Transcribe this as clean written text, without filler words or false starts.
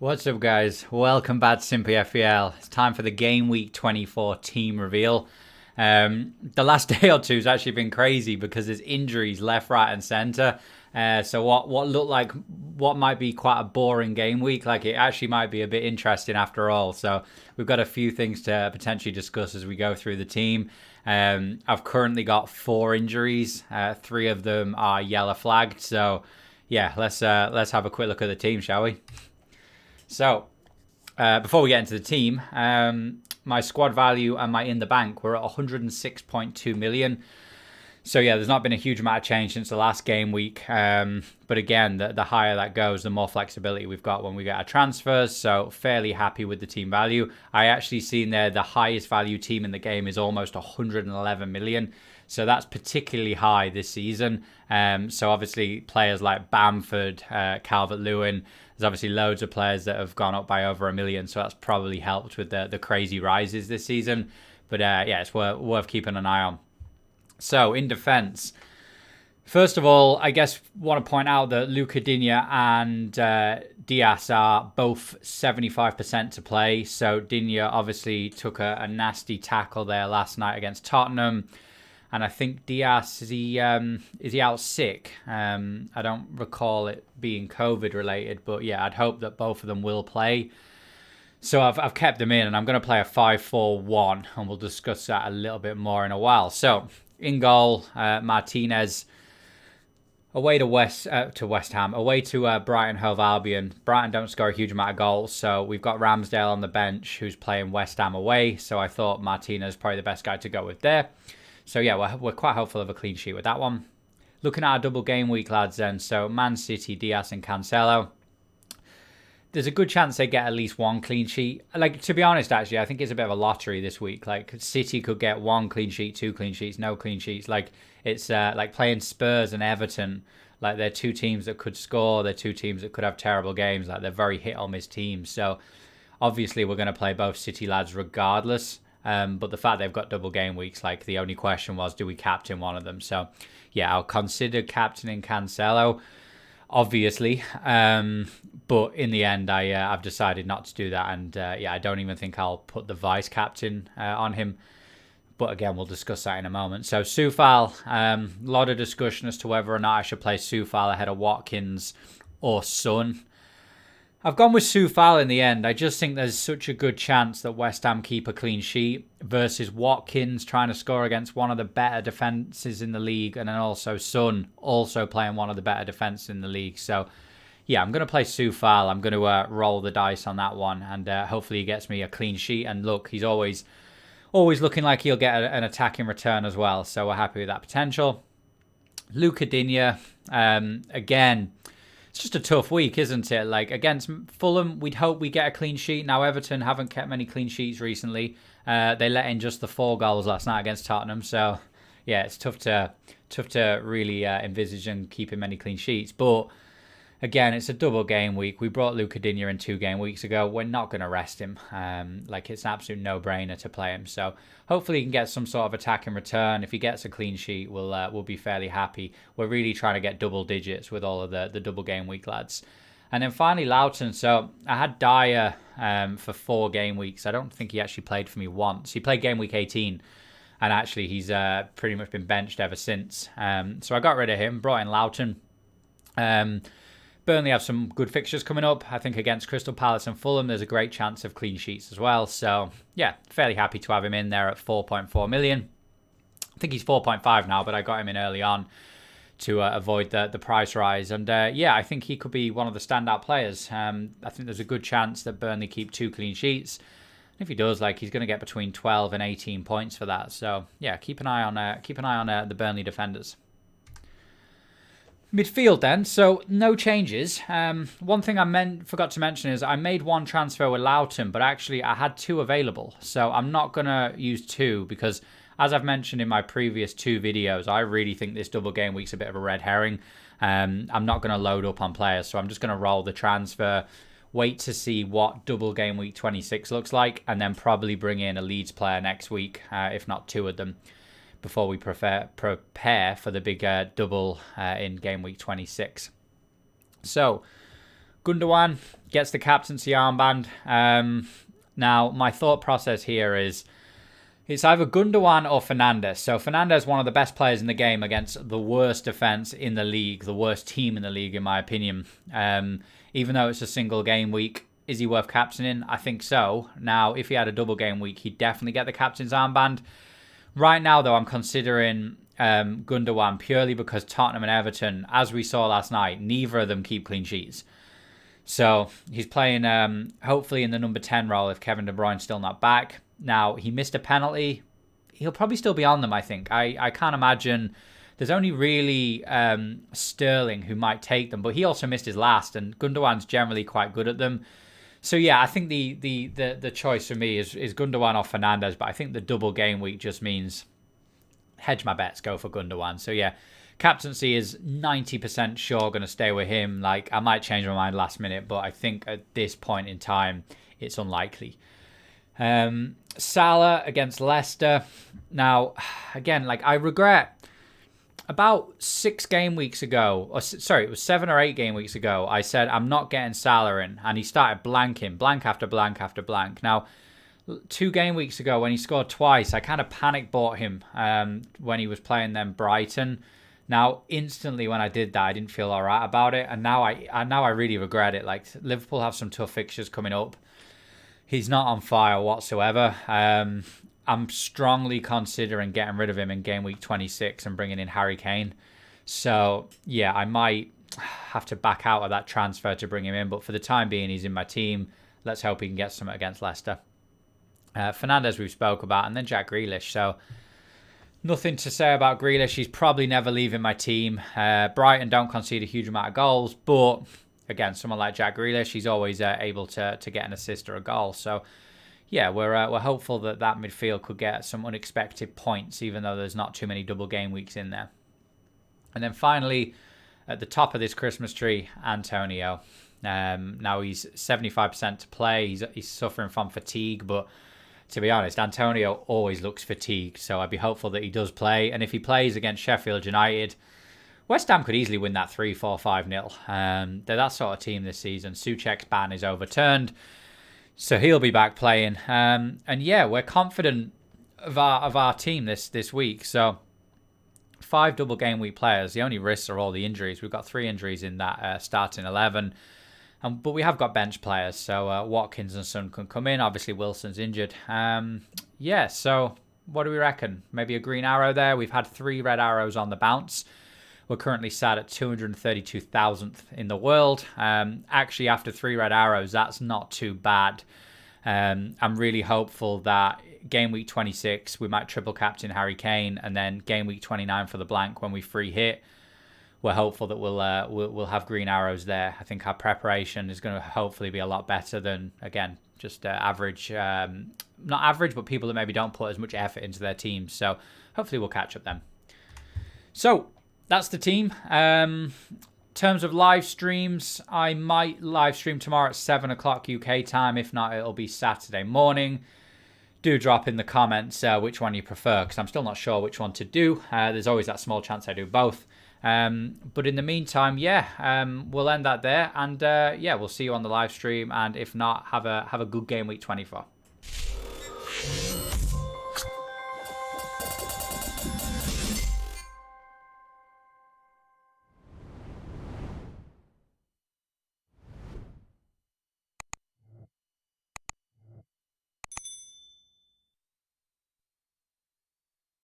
What's up, guys? Welcome back to Simply FPL. It's time for the GameWeek 24 team reveal. The last day or two has actually been crazy because there's injuries left, right, and centre. So what looked like what might be quite a boring game week, like it actually might be a bit interesting after all. So we've got a few things to potentially discuss as we go through the team. I've currently got 4 injuries. 3 of them are yellow flagged. So yeah, let's have a quick look at the team, shall we? So, before we get into the team, my squad value and my in the bank were at 106.2 million. So yeah, there's not been a huge amount of change since the last game week. But again, the higher that goes, the more flexibility we've got when we get our transfers. So fairly happy with the team value. I actually seen there the highest value team in the game is almost 111 million. So that's particularly high this season. So obviously players like Bamford, Calvert-Lewin, there's obviously loads of players that have gone up by over 1 million. So that's probably helped with the crazy rises this season. But yeah, it's worth keeping an eye on. So in defence, first of all, I guess want to point out that Luca Digne and Diaz are both 75% to play. So Digne obviously took a nasty tackle there last night against Tottenham. And I think Diaz, is he out sick? I don't recall it being COVID related, but yeah, I'd hope that both of them will play. So I've kept them in, and I'm going to play a 5-4-1, and we'll discuss that a little bit more in a while. So in goal, Martinez. Away to West Ham. Away to Brighton Hove Albion. Brighton don't score a huge amount of goals, so we've got Ramsdale on the bench who's playing West Ham away. So I thought Martinez is probably the best guy to go with there. So yeah, we're quite hopeful of a clean sheet with that one. Looking at our double game week, lads, then. So Man City, Diaz and Cancelo. There's a good chance they get at least one clean sheet. Like, to be honest, actually, I think it's a bit of a lottery this week. Like, City could get 1 clean sheet, 2 clean sheets, no clean sheets. Like, it's like playing Spurs and Everton. Like, they're 2 teams that could score. They're 2 teams that could have terrible games. Like, they're very hit or miss teams. So, obviously, we're going to play both City lads regardless. But the fact they've got double game weeks, like, the only question was, do we captain one of them? So, yeah, I'll consider captaining Cancelo, obviously. But in the end, I've decided not to do that. And, yeah, I don't even think I'll put the vice-captain on him. But, again, we'll discuss that in a moment. So, Soufal, a lot of discussion as to whether or not I should play Soufal ahead of Watkins or Son. I've gone with Soufal in the end. I just think there's such a good chance that West Ham keep a clean sheet versus Watkins trying to score against one of the better defences in the league, and then also Son also playing one of the better defences in the league. So, yeah, I'm going to play Soufal. I'm going to roll the dice on that one, and hopefully he gets me a clean sheet. And look, he's always looking like he'll get an attacking return as well. So we're happy with that potential. Luca Digne, again, it's just a tough week, isn't it? Like, against Fulham, we'd hope we get a clean sheet. Now, Everton haven't kept many clean sheets recently. They let in just the 4 goals last night against Tottenham. So, yeah, it's tough to really envisage and keeping many clean sheets. But, again, it's a double game week. We brought Luca Digne in 2 game weeks ago. We're not going to rest him. Like, it's an absolute no-brainer to play him. So, hopefully he can get some sort of attack in return. If he gets a clean sheet, we'll be fairly happy. We're really trying to get double digits with all of the double game week lads. And then finally, Loughton. So, I had Dyer for 4 game weeks. I don't think he actually played for me once. He played game week 18. And actually, he's pretty much been benched ever since. So, I got rid of him, brought in Loughton. Burnley have some good fixtures coming up. I think against Crystal Palace and Fulham, there's a great chance of clean sheets as well. So, yeah, fairly happy to have him in there at 4.4 million. I think he's 4.5 now, but I got him in early on to avoid the price rise. And, yeah, I think he could be one of the standout players. I think there's a good chance that Burnley keep 2 clean sheets. If he does, like, he's going to get between 12 and 18 points for that. So, yeah, keep an eye on the Burnley defenders. Midfield then, so no changes. One thing I forgot to mention is I made 1 transfer with Loughton, but actually I had 2 available. So I'm not going to use 2 because, as I've mentioned in my previous 2 videos, I really think this double game week's a bit of a red herring. I'm not going to load up on players, so I'm just going to roll the transfer, wait to see what double game week 26 looks like, and then probably bring in a Leeds player next week, if not 2 of them, before we prepare for the big double in game week 26. So Gundogan gets the captaincy armband. Now, my thought process here is it's either Gundogan or Fernandes. So Fernandes, one of the best players in the game against the worst defence in the league, the worst team in the league, in my opinion. Even though it's a single game week, is he worth captaining? I think so. Now, if he had a double game week, he'd definitely get the captain's armband. Right now, though, I'm considering Gundogan purely because Tottenham and Everton, as we saw last night, neither of them keep clean sheets. So he's playing hopefully in the number 10 role if Kevin De Bruyne's still not back. Now, he missed a penalty. He'll probably still be on them, I think. I can't imagine. There's only really Sterling who might take them, but he also missed his last, and Gundogan's generally quite good at them. So, yeah, I think the choice for me is Gundogan or Fernandes, but I think the double game week just means hedge my bets, go for Gundogan. So, yeah, captaincy is 90% sure going to stay with him. Like, I might change my mind last minute, but I think at this point in time, it's unlikely. Salah against Leicester. Now, again, like I regret about 6 game weeks ago, or sorry, it was 7 or 8 game weeks ago, I said I'm not getting Salah in, and he started blanking, blank after blank after blank. Now, 2 game weeks ago when he scored twice, I kind of panic bought him when he was playing them Brighton. Now, instantly when I did that, I didn't feel all right about it, and now I really regret it. Like, Liverpool have some tough fixtures coming up. He's not on fire whatsoever. I'm strongly considering getting rid of him in game week 26 and bringing in Harry Kane. So, yeah, I might have to back out of that transfer to bring him in. But for the time being, he's in my team. Let's hope he can get something against Leicester. Fernandes we've spoke about, and then Jack Grealish. So, nothing to say about Grealish. He's probably never leaving my team. Brighton don't concede a huge amount of goals, but again, someone like Jack Grealish, he's always able to get an assist or a goal. So, yeah, we're hopeful that midfield could get some unexpected points, even though there's not too many double game weeks in there. And then finally, at the top of this Christmas tree, Antonio. Now he's 75% to play. He's suffering from fatigue, but to be honest, Antonio always looks fatigued. So I'd be hopeful that he does play. And if he plays against Sheffield United, West Ham could easily win that 3-4, 5-0. They're that sort of team this season. Souček's ban is overturned, so he'll be back playing. And yeah, we're confident of our team this week. So 5 double game week players. The only risks are all the injuries. We've got 3 injuries in that starting 11. But we have got bench players, so Watkins and Son can come in. Obviously, Wilson's injured. Yeah, so what do we reckon? Maybe a green arrow there. We've had 3 red arrows on the bounce. We're currently sat at 232,000th in the world. Actually, after 3 red arrows, that's not too bad. I'm really hopeful that game week 26, we might triple captain Harry Kane, and then game week 29 for the blank when we free hit. We're hopeful that we'll have green arrows there. I think our preparation is going to hopefully be a lot better than, again, just average, not average, but people that maybe don't put as much effort into their teams. So hopefully we'll catch up then. So that's the team. In terms of live streams, I might live stream tomorrow at 7 o'clock UK time. If not, it'll be Saturday morning. Do drop in the comments which one you prefer, because I'm still not sure which one to do. There's always that small chance I do both. But in the meantime, yeah, we'll end that there. And yeah, we'll see you on the live stream. And if not, have a good game week 24.